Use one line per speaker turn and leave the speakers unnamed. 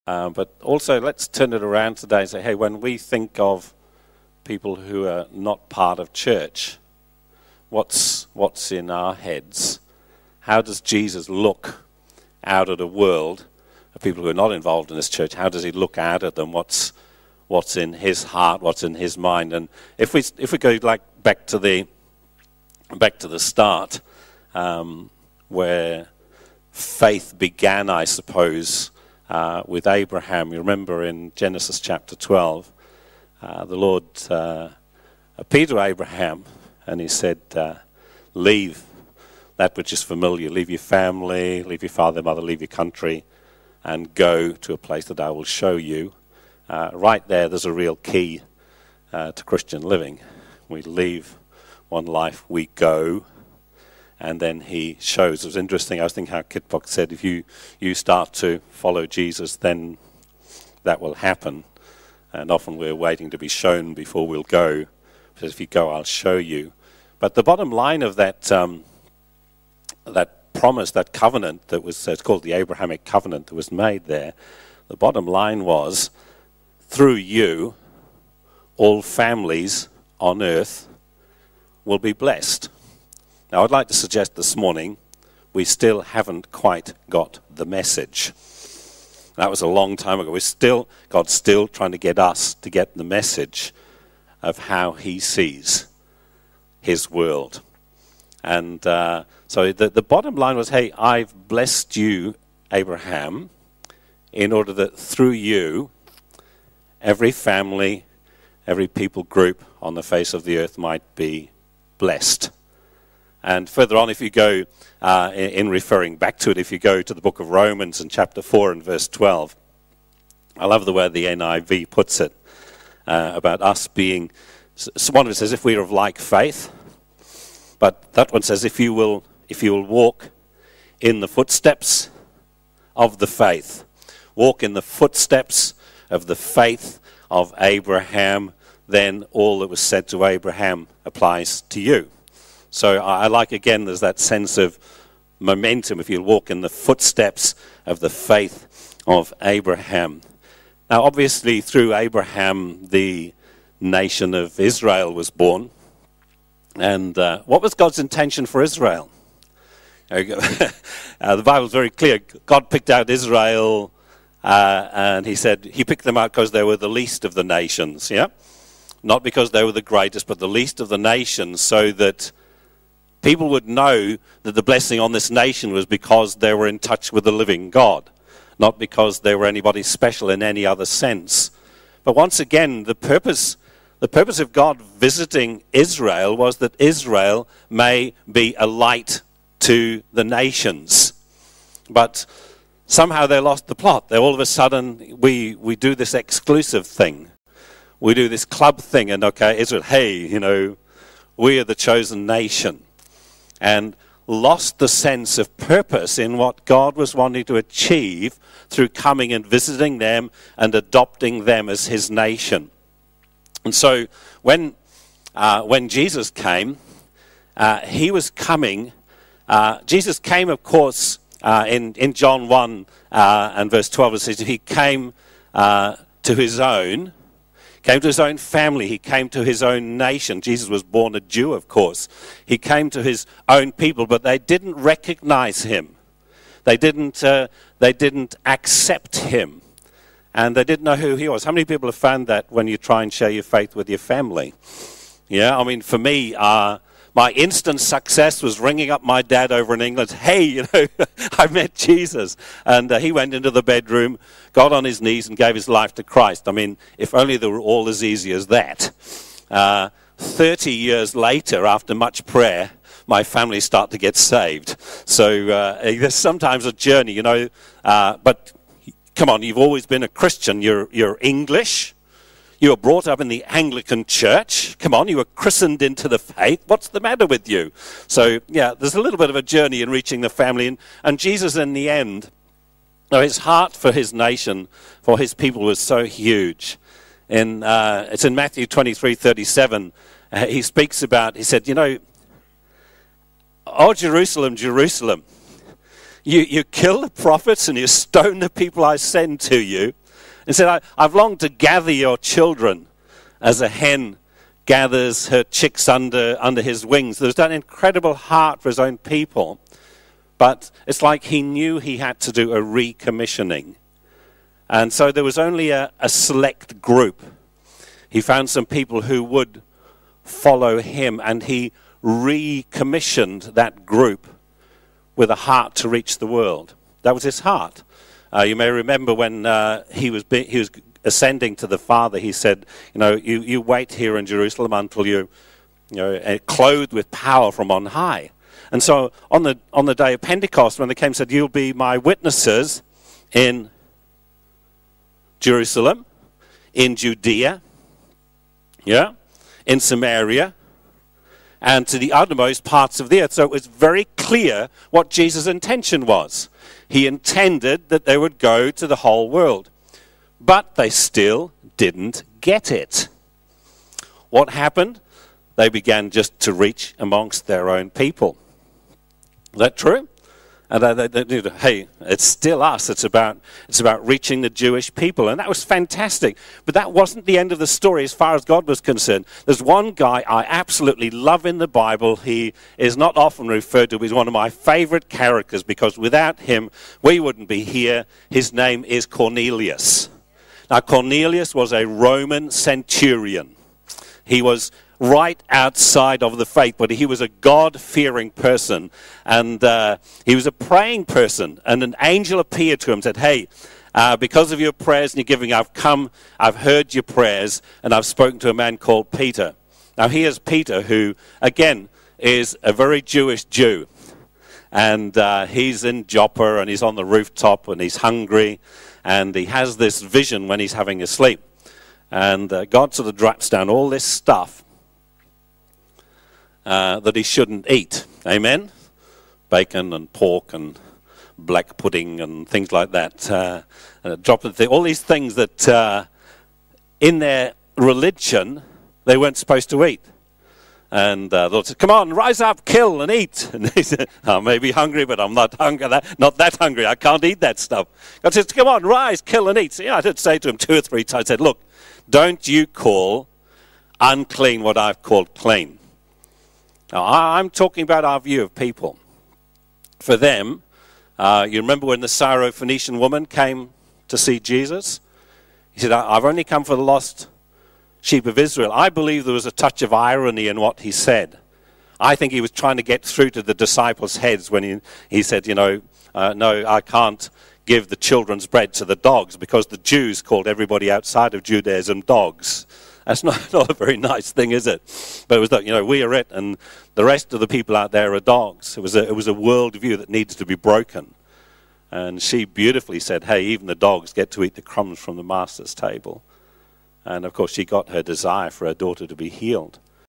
But also, let's turn it around today and say, hey, when we think of people who are not part of church, what's in our heads? How does Jesus look out at a world of people who are not involved in this church? How does he look out at them? What's in his heart? What's in his mind? And if we go like back to the start, where faith began, I suppose, with Abraham. You remember in Genesis chapter 12, the Lord appeared to Abraham and he said, leave that which is familiar, leave your family, leave your father, mother, leave your country, and go to a place that I will show you. Right there's a real key to Christian living. We leave one life, we go, and then he shows. It was interesting, I was thinking how Kit Buck said, if you start to follow Jesus, then that will happen. And often we're waiting to be shown before we'll go. Because if you go, I'll show you. But the bottom line of that promise, that covenant that was, it's called the Abrahamic covenant that was made there, the bottom line was, through you, all families on earth will be blessed. Now, I'd like to suggest this morning we still haven't quite got the message. That was a long time ago. God's still trying to get us to get the message of how he sees his world. And so the bottom line was, hey, I've blessed you, Abraham, in order that through you, every family, every people group on the face of the earth might be blessed. And further on, if you go, in referring back to it, if you go to the book of Romans in chapter 4 and verse 12, I love the way the NIV puts it, about us being, one of it says, if we are of like faith, but that one says, if you will walk in the footsteps of the faith, walk in the footsteps of the faith of Abraham, then all that was said to Abraham applies to you. So I like, again, there's that sense of momentum if you walk in the footsteps of the faith of Abraham. Now, obviously, through Abraham, the nation of Israel was born. And what was God's intention for Israel? The Bible's very clear. God picked out Israel, and he said he picked them out because they were the least of the nations, yeah? Not because they were the greatest, but the least of the nations, so that people would know that the blessing on this nation was because they were in touch with the living God, not because they were anybody special in any other sense. But once again, the purpose of God visiting Israel was that Israel may be a light to the nations. But somehow they lost the plot. They all of a sudden, we do this exclusive thing. We do this club thing, and okay, Israel, hey, we are the chosen nation. And lost the sense of purpose in what God was wanting to achieve through coming and visiting them and adopting them as his nation. And so when Jesus came, he was coming. Jesus came, of course, in John 1 and verse 12, it says he came to his own. Came to his own family. He came to his own nation. Jesus was born a Jew, of course. He came to his own people, but they didn't recognize him. They didn't accept him, and they didn't know who he was. How many people have found that when you try and share your faith with your family? Yeah, I mean, for me, my instant success was ringing up my dad over in England. Hey, I met Jesus. And he went into the bedroom, got on his knees and gave his life to Christ. I mean, if only they were all as easy as that. 30 years later, after much prayer, my family start to get saved. So there's sometimes a journey, but come on, you've always been a Christian. You're English. You were brought up in the Anglican church. Come on, you were christened into the faith. What's the matter with you? So, yeah, there's a little bit of a journey in reaching the family. And Jesus, in the end, his heart for his nation, for his people, was so huge. It's in Matthew 23:37. He speaks about, he said, oh, Jerusalem, Jerusalem, You kill the prophets and you stone the people I send to you. And said, I've longed to gather your children as a hen gathers her chicks under his wings. There's that incredible heart for his own people. But it's like he knew he had to do a recommissioning. And so there was only a select group. He found some people who would follow him, and he recommissioned that group with a heart to reach the world. That was his heart. You may remember when he was ascending to the Father, he said, you wait here in Jerusalem until you're clothed with power from on high. And so on the day of Pentecost, when they came and said, you'll be my witnesses in Jerusalem, in Judea, in Samaria, and to the uttermost parts of the earth. So it was very clear what Jesus' intention was. He intended that they would go to the whole world. But they still didn't get it. What happened? They began just to reach amongst their own people. Is that true? And hey, it's still us. It's about reaching the Jewish people. And that was fantastic. But that wasn't the end of the story as far as God was concerned. There's one guy I absolutely love in the Bible. He is not often referred to. He's one of my favorite characters because without him, we wouldn't be here. His name is Cornelius. Now, Cornelius was a Roman centurion. He was right outside of the faith, but he was a God-fearing person, and he was a praying person, and an angel appeared to him and said, hey, because of your prayers and your giving, I've heard your prayers, and I've spoken to a man called Peter. Now, here's Peter, who, again, is a very Jewish Jew, and he's in Joppa, and he's on the rooftop, and he's hungry, and he has this vision when he's having a sleep, and God sort of drops down all this stuff that he shouldn't eat. Amen? Bacon and pork and black pudding and things like that. All these things that in their religion they weren't supposed to eat. And the Lord said, come on, rise up, kill and eat. And he said, I may be hungry, but I'm not that hungry. I can't eat that stuff. God says, come on, rise, kill and eat. So, I did say to him 2 or 3 times, I said, look, don't you call unclean what I've called clean. Now, I'm talking about our view of people. For them, you remember when the Syrophoenician woman came to see Jesus? He said, I've only come for the lost sheep of Israel. I believe there was a touch of irony in what he said. I think he was trying to get through to the disciples' heads when he said, no, I can't give the children's bread to the dogs, because the Jews called everybody outside of Judaism dogs. That's not a very nice thing, is it? But it was that, we are it, and the rest of the people out there are dogs. It was a worldview that needed to be broken. And she beautifully said, hey, even the dogs get to eat the crumbs from the master's table. And, of course, she got her desire for her daughter to be healed.